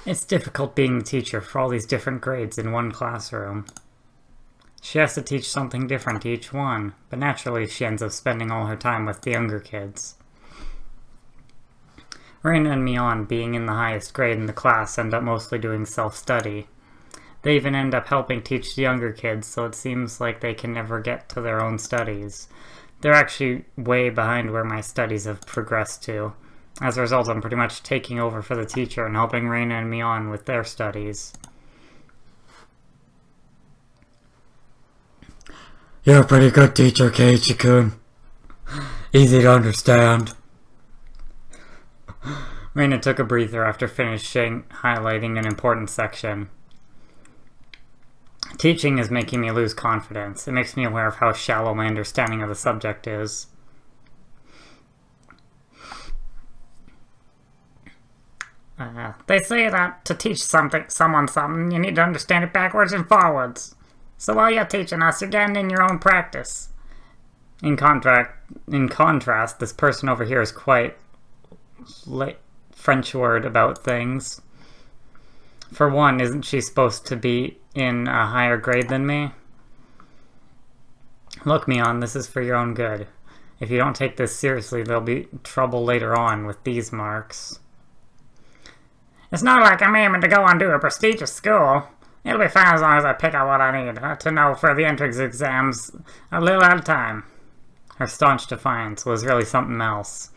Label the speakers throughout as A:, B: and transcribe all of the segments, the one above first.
A: It's difficult being the teacher for all these different grades in one classroom. She has to teach something different to each one, but naturally she ends up spending all her time with the younger kids. Reina and Mion, being in the highest grade in the class, end up mostly doing self-study. They even end up helping teach the younger kids, so it seems like they can never get to their own studies. They're actually way behind where my studies have progressed to. As a result, I'm pretty much taking over for the teacher and helping Reina and Mion with their studies.
B: You're a pretty good teacher, Keiichi-kun. Easy to understand.
A: Reina took a breather after finishing highlighting an important section. Teaching is making me lose confidence. It makes me aware of how shallow my understanding of the subject is.
C: They say that to teach someone something, you need to understand it backwards and forwards. So while you're teaching us, you're getting in your own practice.
A: In contrast, this person over here is quite French word about things. For one, isn't she supposed to be in a higher grade than me? Look, Mion, this is for your own good. If you don't take this seriously, there'll be trouble later on with these marks.
C: It's not like I'm aiming to go on to a prestigious school. It'll be fine as long as I pick out what I need to know for the entrance exams a little at a time.
A: Her staunch defiance was really something else.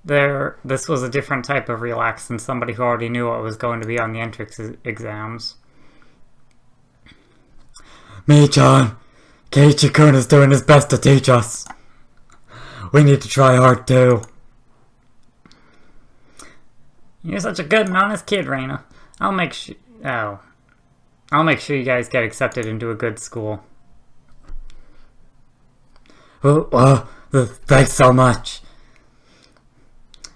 A: This was a different type of relax than somebody who already knew what was going to be on the entrance exams.
B: Me-chan, Keiichi-kun is doing his best to teach us. We need to try hard too.
C: You're such a good and honest kid, Reina.
A: I'll make sure you guys get accepted into a good school.
B: Thanks so much.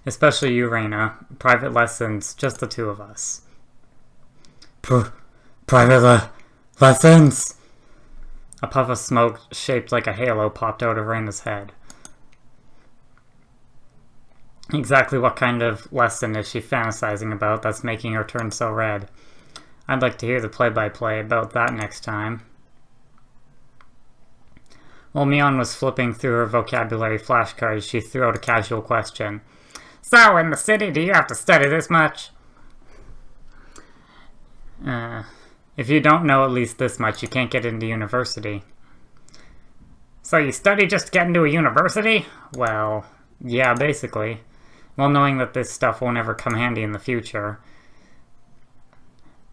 A: Especially you, Reina. Private lessons, just the two of us.
B: Private lessons?
A: A puff of smoke shaped like a halo popped out of Reina's head. Exactly what kind of lesson is she fantasizing about that's making her turn so red? I'd like to hear the play-by-play about that next time. While Mion was flipping through her vocabulary flashcards, she threw out a casual question.
C: So, in the city, do you have to study this much?
A: If you don't know at least this much, you can't get into university.
C: So you study just to get into a university?
A: Well, yeah, basically. Well, knowing that this stuff won't ever come handy in the future.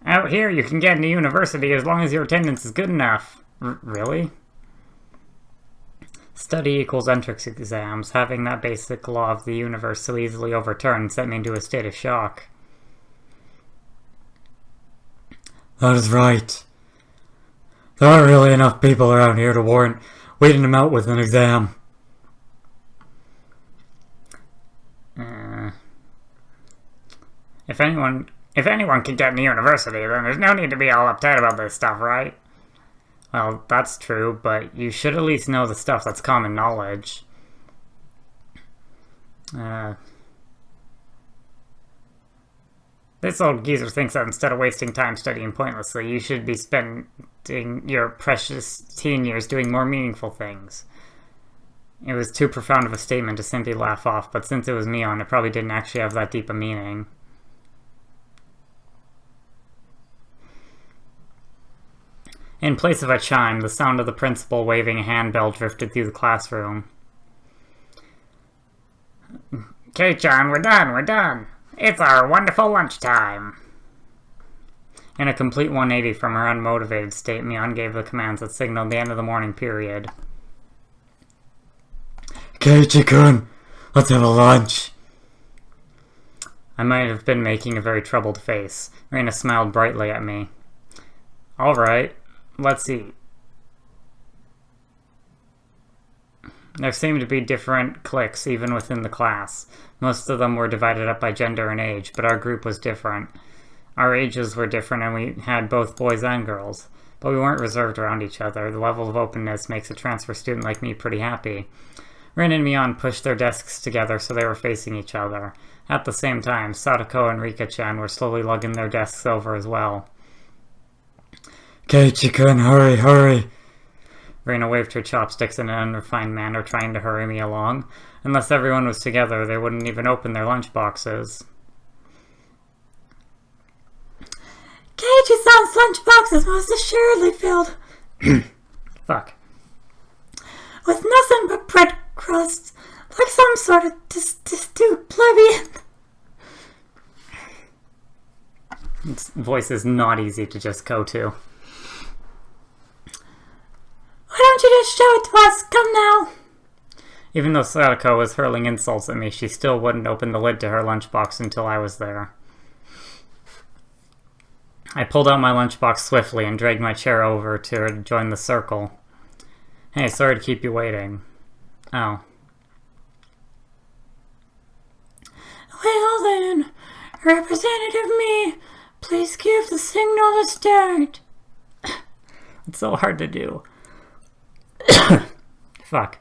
C: Out here, you can get into university as long as your attendance is good enough.
A: Really? Study equals entrance exams. Having that basic law of the universe so easily overturned sent me into a state of shock.
B: That is right. There aren't really enough people around here to warrant waiting them out with an exam.
C: If anyone can get into university, then there's no need to be all uptight about this stuff, right?
A: Well, that's true, but you should at least know the stuff that's common knowledge.
C: This old geezer thinks that instead of wasting time studying pointlessly, you should be spending your precious teen years doing more meaningful things.
A: It was too profound of a statement to simply laugh off, but since it was Mion, it probably didn't actually have that deep a meaning. In place of a chime, the sound of the principal waving a handbell drifted through the classroom.
C: Kei-chan, we're done. It's our wonderful lunchtime.
A: In a complete 180 from her unmotivated state, Mion gave the commands that signaled the end of the morning period.
B: Keiichi-kun, let's have a lunch.
A: I might have been making a very troubled face. Reina smiled brightly at me. Alright, let's eat. There seemed to be different cliques even within the class. Most of them were divided up by gender and age, but our group was different. Our ages were different and we had both boys and girls. But we weren't reserved around each other. The level of openness makes a transfer student like me pretty happy. Rin and Mion pushed their desks together so they were facing each other. At the same time, Sadako and Rika-chan were slowly lugging their desks over as well.
B: Keiichi-kun, hurry, hurry!
A: Reina waved her chopsticks in an unrefined manner, trying to hurry me along. Unless everyone was together, they wouldn't even open their lunchboxes.
D: Keiichi-san's lunchbox is most assuredly filled.
A: Fuck.
D: With nothing but bread crusts, like some sort of destitute plebeian.
A: Its voice is not easy to just go to.
D: Why don't you just show it to us? Come now.
A: Even though Sadako was hurling insults at me, she still wouldn't open the lid to her lunchbox until I was there. I pulled out my lunchbox swiftly and dragged my chair over to her to join the circle. Hey, sorry to keep you waiting. Oh.
D: Well then, Representative Me, please give the signal to start.
A: It's so hard to do. Fuck.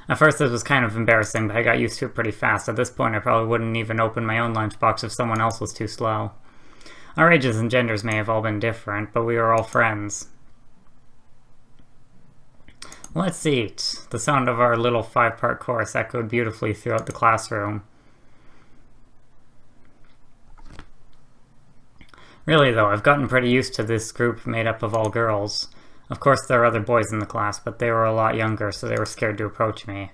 A: At first this was kind of embarrassing, but I got used to it pretty fast. At this point I probably wouldn't even open my own lunchbox if someone else was too slow. Our ages and genders may have all been different, but we were all friends. Let's eat. The sound of our little 5-part chorus echoed beautifully throughout the classroom. Really though, I've gotten pretty used to this group made up of all girls. Of course there are other boys in the class, but they were a lot younger, so they were scared to approach me.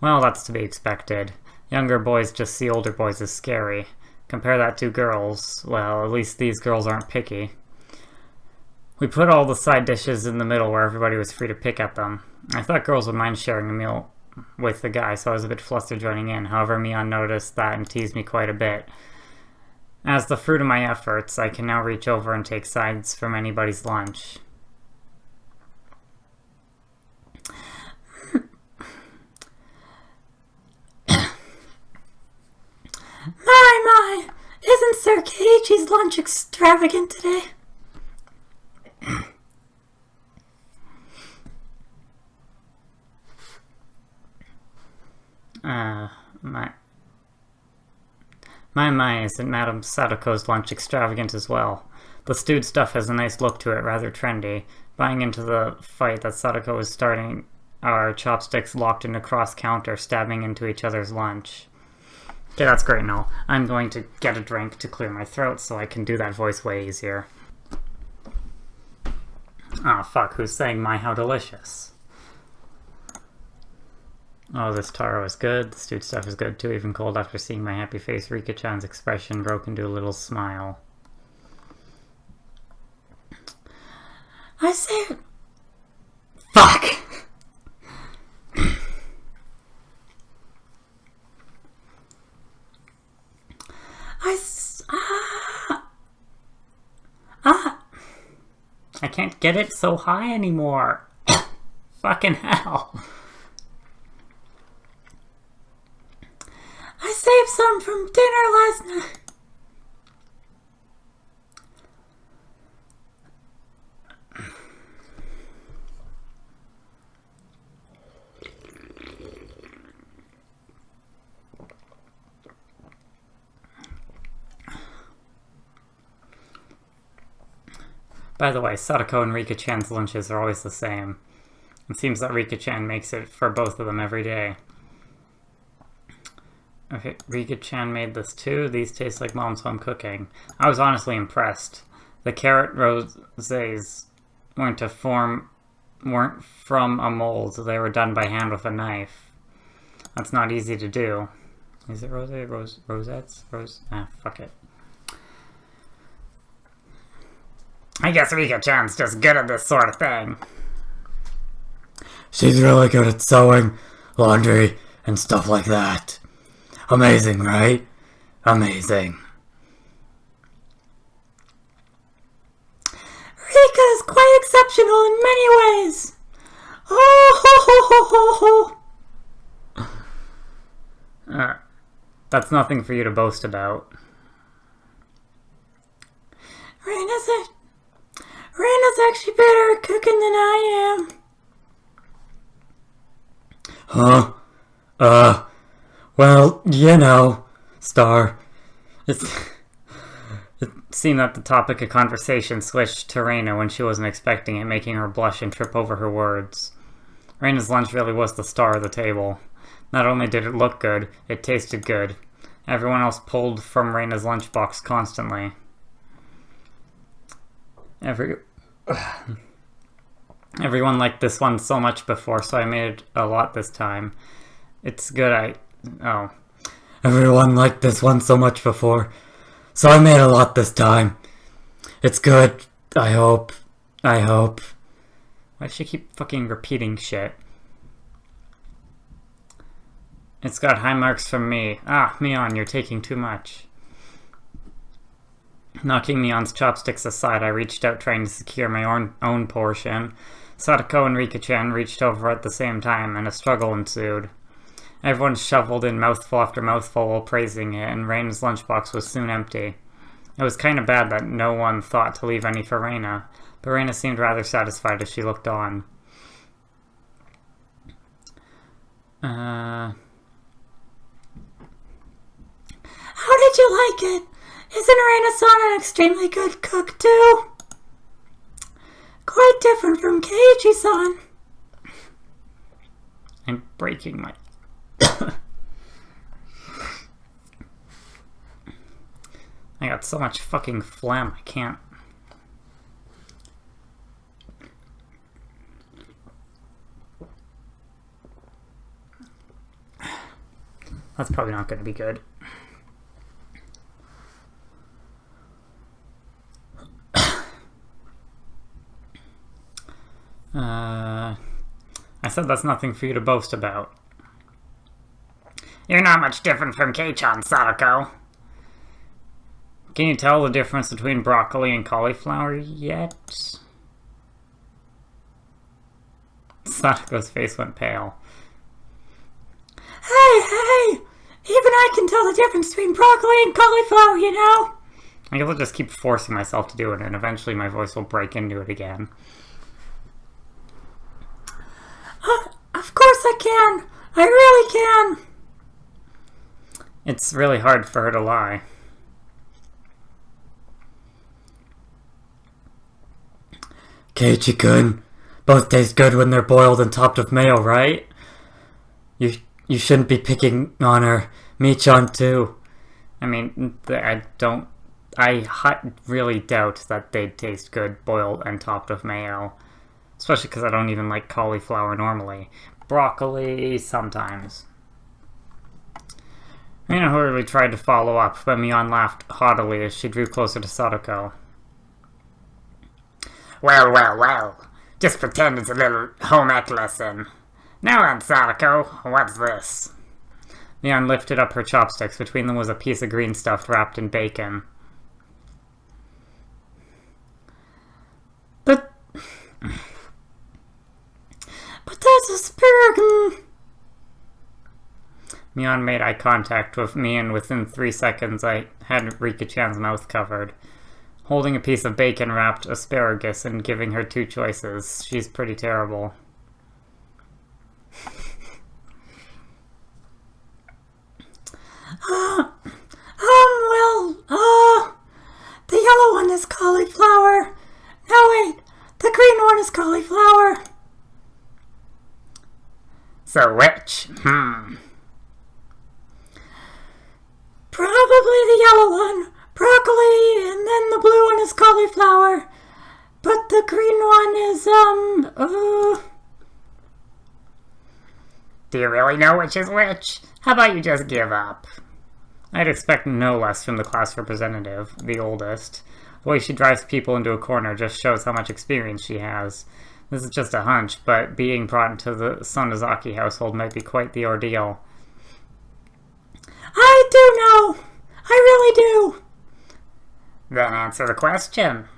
A: Well, that's to be expected. Younger boys just see older boys as scary. Compare that to girls, well, at least these girls aren't picky. We put all the side dishes in the middle where everybody was free to pick at them. I thought girls would mind sharing a meal with the guy, so I was a bit flustered joining in. However, Mion noticed that and teased me quite a bit. As the fruit of my efforts, I can now reach over and take sides from anybody's lunch.
D: My, isn't Sir Keiichi's lunch extravagant today?
A: My, isn't Madame Sadako's lunch extravagant as well? The stewed stuff has a nice look to it, rather trendy. Buying into the fight that Sadako was starting, our chopsticks locked in a cross-counter, stabbing into each other's lunch. Okay, that's great now. I'm going to get a drink to clear my throat so I can do that voice way easier. Oh, fuck, who's saying my how delicious? Oh, this taro is good. The stewed stuff is good too, even cold after seeing my happy face. Rika-chan's expression broke into a little smile.
D: I say...
A: Fuck! I can't get it so high anymore. Fucking hell.
D: I saved some from dinner last night.
A: By the way, Sadako and Rika-chan's lunches are always the same. It seems that Rika-chan makes it for both of them every day. Okay, Rika-chan made this too. These taste like mom's home cooking. I was honestly impressed. The carrot rosés weren't from a mold. They were done by hand with a knife. That's not easy to do. Is it rosé? Rosettes? Fuck it. I guess Rika-chan's just good at this sort of thing.
B: She's really good at sewing, laundry, and stuff like that. Amazing, right? Amazing.
D: Rika is quite exceptional in many ways. Oh, ho, ho, ho, ho, ho.
A: That's nothing for you to boast about.
D: Reina's actually better at cooking than I am.
B: Huh? Well, you know, Star.
A: It seemed that the topic of conversation switched to Reina when she wasn't expecting it, making her blush and trip over her words. Reina's lunch really was the star of the table. Not only did it look good, it tasted good. Everyone else pulled from Reina's lunchbox constantly. Everyone liked this one so much before, so I made it a lot this time. It's good
B: Everyone liked this one so much before, so I made a lot this time. It's good, I hope.
A: Why does she keep fucking repeating shit? It's got high marks from me. Ah, Mion, you're taking too much. Knocking Mion's chopsticks aside, I reached out trying to secure my own portion. Sadako and Rika-chan reached over at the same time, and a struggle ensued. Everyone shoveled in mouthful after mouthful while praising it, and Reina's lunchbox was soon empty. It was kind of bad that no one thought to leave any for Reina, but Reina seemed rather satisfied as she looked on.
D: How did you like it? Isn't Reina-san an extremely good cook, too? Quite different from Keiichi-san.
A: I'm breaking my... I got so much fucking phlegm, I can't... That's probably not going to be good. I said that's nothing for you to boast about.
C: You're not much different from Kei-chan, Sadako.
A: Can you tell the difference between broccoli and cauliflower yet? Sadako's face went pale.
D: Hey! Even I can tell the difference between broccoli and cauliflower, you know?
A: I guess I'll just keep forcing myself to do it, and eventually my voice will break into it again.
D: Of course I can! I really can!
A: It's really hard for her to lie.
B: Keiichi-kun, both taste good when they're boiled and topped with mayo, right? You shouldn't be picking on her. Mi-chan too.
A: I mean, I really doubt that they'd taste good boiled and topped with mayo. Especially because I don't even like cauliflower normally. Broccoli, sometimes. Reina hurriedly tried to follow up, but Mion laughed haughtily as she drew closer to Sadako.
C: Well. Just pretend it's a little home ec lesson. Now then, Sadako, what's this?
A: Mion lifted up her chopsticks. Between them was a piece of green stuff wrapped in bacon.
D: But that's asparagus.
A: Mion made eye contact with me, and within 3 seconds I had Rika-chan's mouth covered. Holding a piece of bacon-wrapped asparagus and giving her 2 choices. She's pretty terrible.
D: The yellow one is cauliflower. No, wait, the green one is cauliflower.
C: So which?
D: Probably the yellow one, broccoli, and then the blue one is cauliflower. But the green one is,
C: Do you really know which is which? How about you just give up?
A: I'd expect no less from the class representative, the oldest. The way she drives people into a corner just shows how much experience she has. This is just a hunch, but being brought into the Sonozaki household might be quite the ordeal.
D: I do know! I really do!
C: Then answer the question.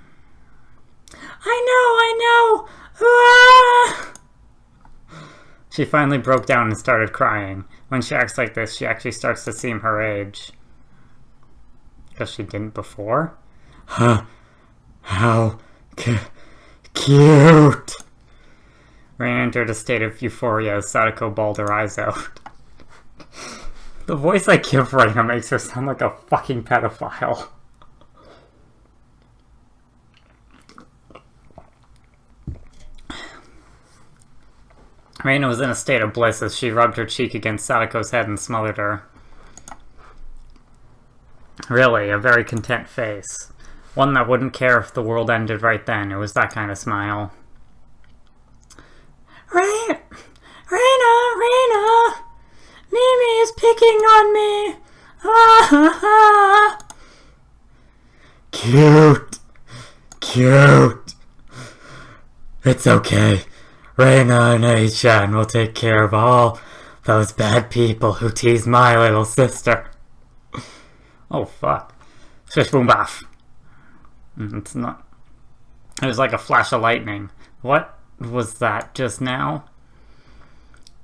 D: I know! Ah!
A: She finally broke down and started crying. When she acts like this, she actually starts to seem her age. Because she didn't before?
B: How cute!
A: Reina entered a state of euphoria as Sadako bawled her eyes out. The voice I give Reina makes her sound like a fucking pedophile. Reina was in a state of bliss as she rubbed her cheek against Sadako's head and smothered her. Really, a very content face. One that wouldn't care if the world ended right then. It was that kind of smile.
D: Reina! Mimi is picking on me! Ah ha ha!
B: Cute! It's okay. Reina and A-chan will take care of all those bad people who tease my little sister.
A: Oh, fuck. Swish boom baff. It's not... It was like a flash of lightning. What was that just now?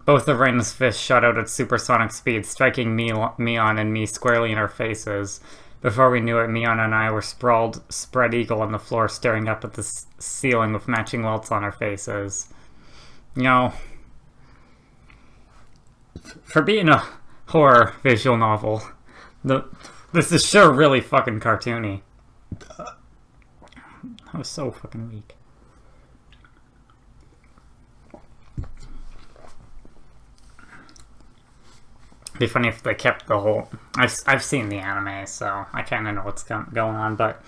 A: Both of Reina's fists shot out at supersonic speed, striking Mion and me squarely in our faces. Before we knew it, Mion and I were sprawled, spread eagle on the floor, staring up at the ceiling with matching welts on our faces. You know, for being a horror visual novel, this is sure really fucking cartoony. I was so fucking weak. Be funny if they kept the whole... I've seen the anime, so I kind of know what's going on, but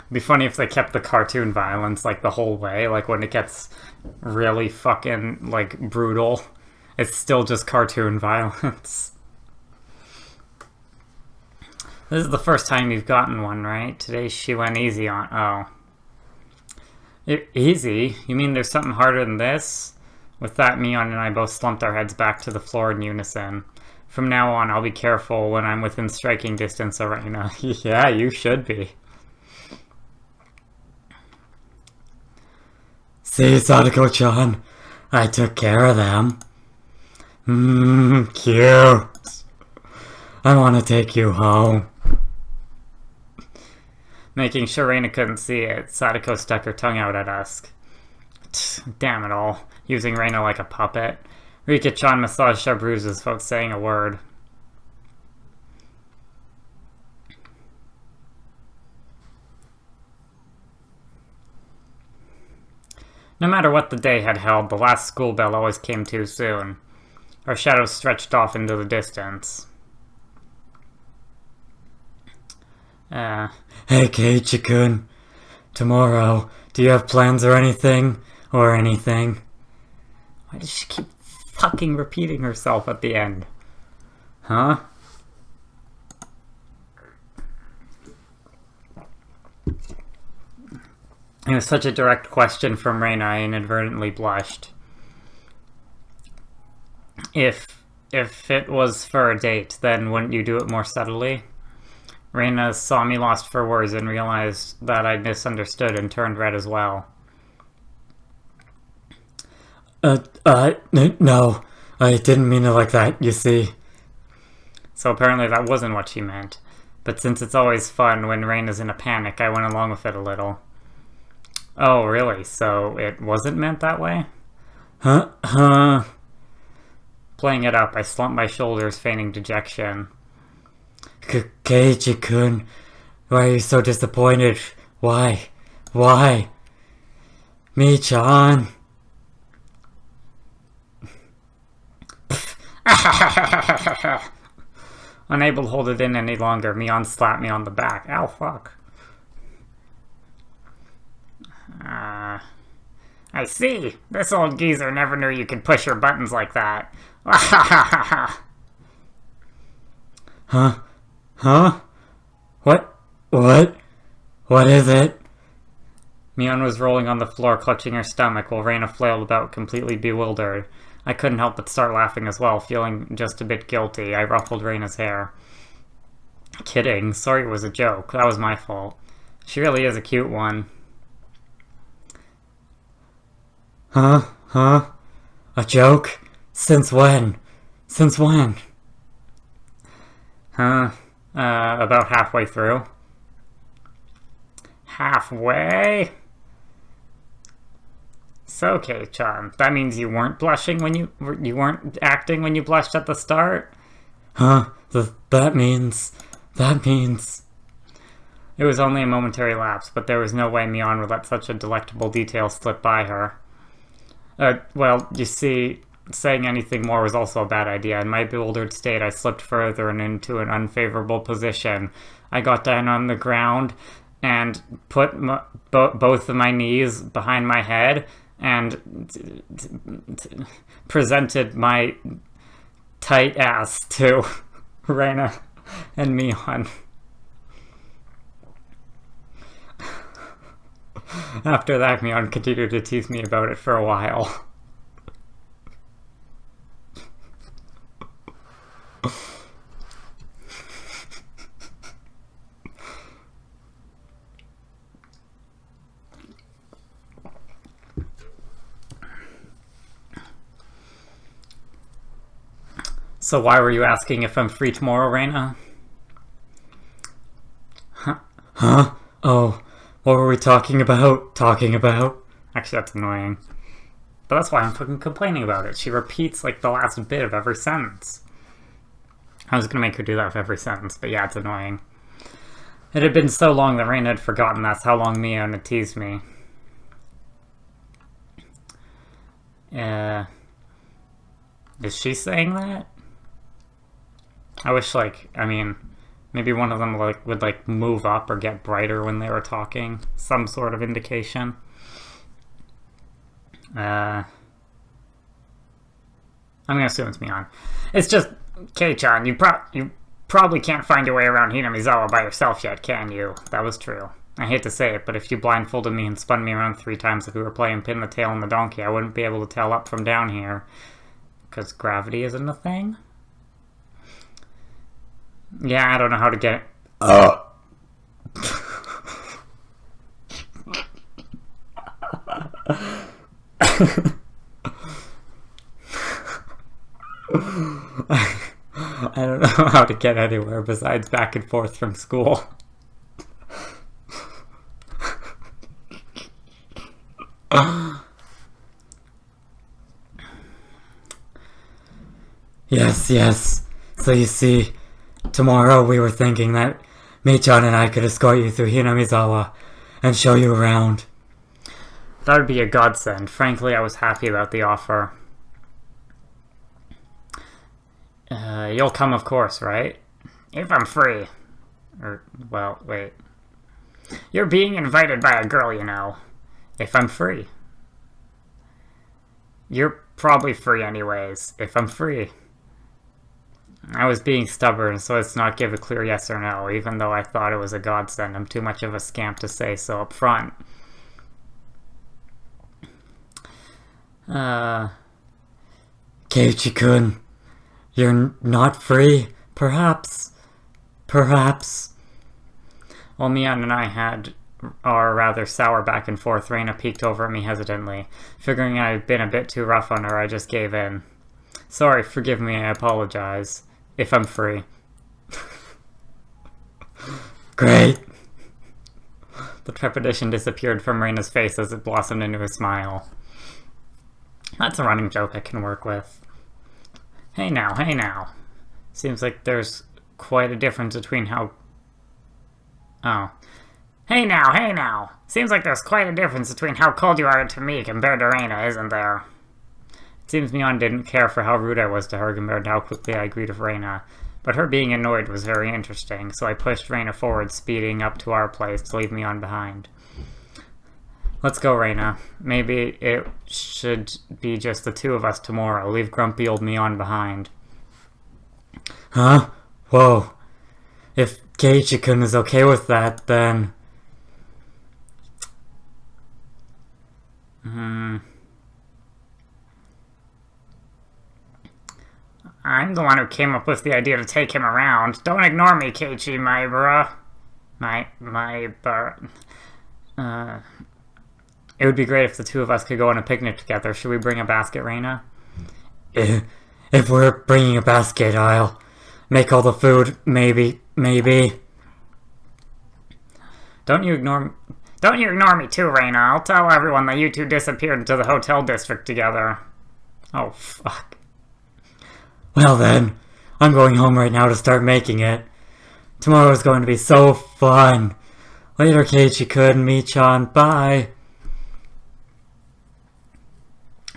A: it'd be funny if they kept the cartoon violence like the whole way. Like when it gets really fucking like brutal, it's still just cartoon violence. This is the first time you've gotten one, right? Today she went easy on... Oh. Easy? You mean there's something harder than this? With that, Mion and I both slumped our heads back to the floor in unison. From now on, I'll be careful when I'm within striking distance of Reina. Yeah, you should be.
B: See, Sadako-chan, I took care of them. Cute. I want to take you home.
A: Making sure Reina couldn't see it, Sadako stuck her tongue out at us. Damn it all, using Reina like a puppet. Rika-chan massaged our bruises without saying a word. No matter what the day had held, the last school bell always came too soon. Our shadows stretched off into the distance.
B: Hey, Keiichi-kun. Tomorrow, do you have plans or anything? Or anything?
A: Why does she keep fucking repeating herself at the end? Huh? It was such a direct question from Reina, I inadvertently blushed. If it was for a date, then wouldn't you do it more subtly? Reina saw me lost for words and realized that I'd misunderstood and turned red as well.
B: No. I didn't mean it like that, you see.
A: So apparently that wasn't what she meant. But since it's always fun when Reina's in a panic, I went along with it a little. Oh, really? So it wasn't meant that way?
B: Huh?
A: Playing it up, I slumped my shoulders, feigning dejection.
B: Keiichi-kun, why are you so disappointed? Why? Mi-chan.
A: Unable to hold it in any longer, Mion slapped me on the back. Ow, fuck. I see. This old geezer never knew you could push your buttons like that.
B: Huh? What is it?
A: Mion was rolling on the floor, clutching her stomach, while Reina flailed about, completely bewildered. I couldn't help but start laughing as well, feeling just a bit guilty. I ruffled Reina's hair. Kidding. Sorry it was a joke. That was my fault. She really is a cute one.
B: Huh? A joke? Since when?
A: About halfway through. Halfway? So, Kei-chan, that means you weren't blushing when you weren't acting when you blushed at the start?
B: Huh? That means...
A: It was only a momentary lapse, but there was no way Mion would let such a delectable detail slip by her. Well, you see, saying anything more was also a bad idea. In my bewildered state, I slipped further and into an unfavorable position. I got down on the ground and put both of my knees behind my head and presented my tight ass to Reina and Mion. After that, Mion continued to tease me about it for a while. So why were you asking if I'm free tomorrow, Reina?
B: Huh? Oh, what were we talking about?
A: Actually, that's annoying. But that's why I'm fucking complaining about it. She repeats, like, the last bit of every sentence. I was gonna make her do that with every sentence, but yeah, it's annoying. It had been so long that Reina had forgotten that's how long Mion had teased me. Is she saying that? I wish, like, I mean, maybe one of them would move up or get brighter when they were talking. Some sort of indication. I'm gonna assume it's Mion. It's just, Kei-chan, you probably can't find your way around Hinamizawa by yourself yet, can you? That was true. I hate to say it, but if you blindfolded me and spun me around 3 times like we were playing Pin the Tail on the Donkey, I wouldn't be able to tell up from down here. Because gravity isn't a thing? Yeah, I don't know how to get it. I don't know how to get anywhere besides back and forth from school.
B: Yes. So you see, tomorrow we were thinking that Mei-chan and I could escort you through Hinamizawa and show you around.
A: That would be a godsend. Frankly, I was happy about the offer. You'll come, of course, right? If I'm free. Well, wait. You're being invited by a girl, you know. If I'm free. You're probably free anyways, if I'm free. I was being stubborn, so let's not give a clear yes or no, even though I thought it was a godsend. I'm too much of a scamp to say so up front.
B: Keiichi-kun, you're not free? Perhaps.
A: While Mion and I had our rather sour back and forth, Reina peeked over at me hesitantly. Figuring I had been a bit too rough on her, I just gave in. Sorry, forgive me, I apologize. If I'm free.
B: Great.
A: The trepidation disappeared from Reina's face as it blossomed into a smile. That's a running joke I can work with. Hey now. Seems like there's quite a difference between how... Oh. Hey now. Seems like there's quite a difference between how cold you are to me compared to Reina, isn't there? It seems Mion didn't care for how rude I was to her compared to how quickly I greeted Reina. But her being annoyed was very interesting, so I pushed Reina forward, speeding up to our place to leave Mion behind. Let's go, Reina. Maybe it should be just the 2 of us tomorrow. Leave grumpy old Mion behind.
B: Huh? Whoa. If Keiichi-kun is okay with that, then...
C: I'm the one who came up with the idea to take him around. Don't ignore me, Keiichi, my bruh.
A: It would be great if the 2 of us could go on a picnic together. Should we bring a basket, Reina?
B: If we're bringing a basket, I'll make all the food, maybe.
A: Don't you ignore...
C: Don't you ignore me too, Reina. I'll tell everyone that you two disappeared into the hotel district together.
A: Oh, fuck.
B: Well then, I'm going home right now to start making it. Tomorrow's going to be so fun. Later, Keiichi-kun, Michan, bye.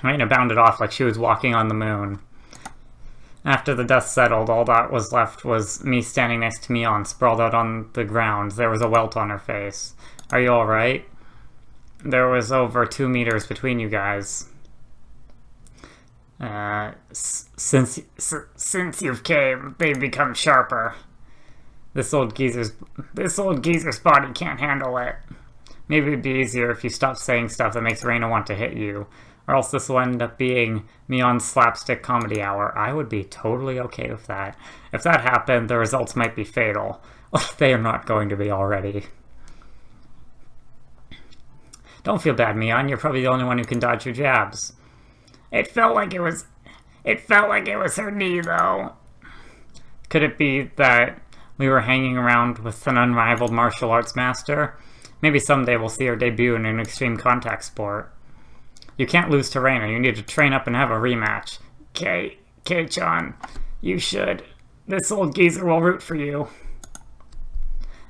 A: Reina bounded off like she was walking on the moon. After the dust settled, all that was left was me standing next to Mion, sprawled out on the ground. There was a welt on her face. Are you alright? There was over 2 meters between you guys. Since you've came, they've become sharper. This old geezer's body can't handle it. Maybe it'd be easier if you stopped saying stuff that makes Reina want to hit you. Or else this will end up being Mion's slapstick comedy hour. I would be totally okay with that. If that happened, the results might be fatal. Like they are not going to be already. Don't feel bad, Mion. You're probably the only one who can dodge your jabs.
C: It felt like it was her knee, though.
A: Could it be that we were hanging around with an unrivaled martial arts master? Maybe someday we'll see her debut in an extreme contact sport. You can't lose to Reina. You need to train up and have a rematch.
C: Kei-chan, you should. This old geezer will root for you.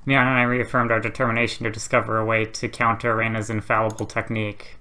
A: Mion and I reaffirmed our determination to discover a way to counter Reina's infallible technique.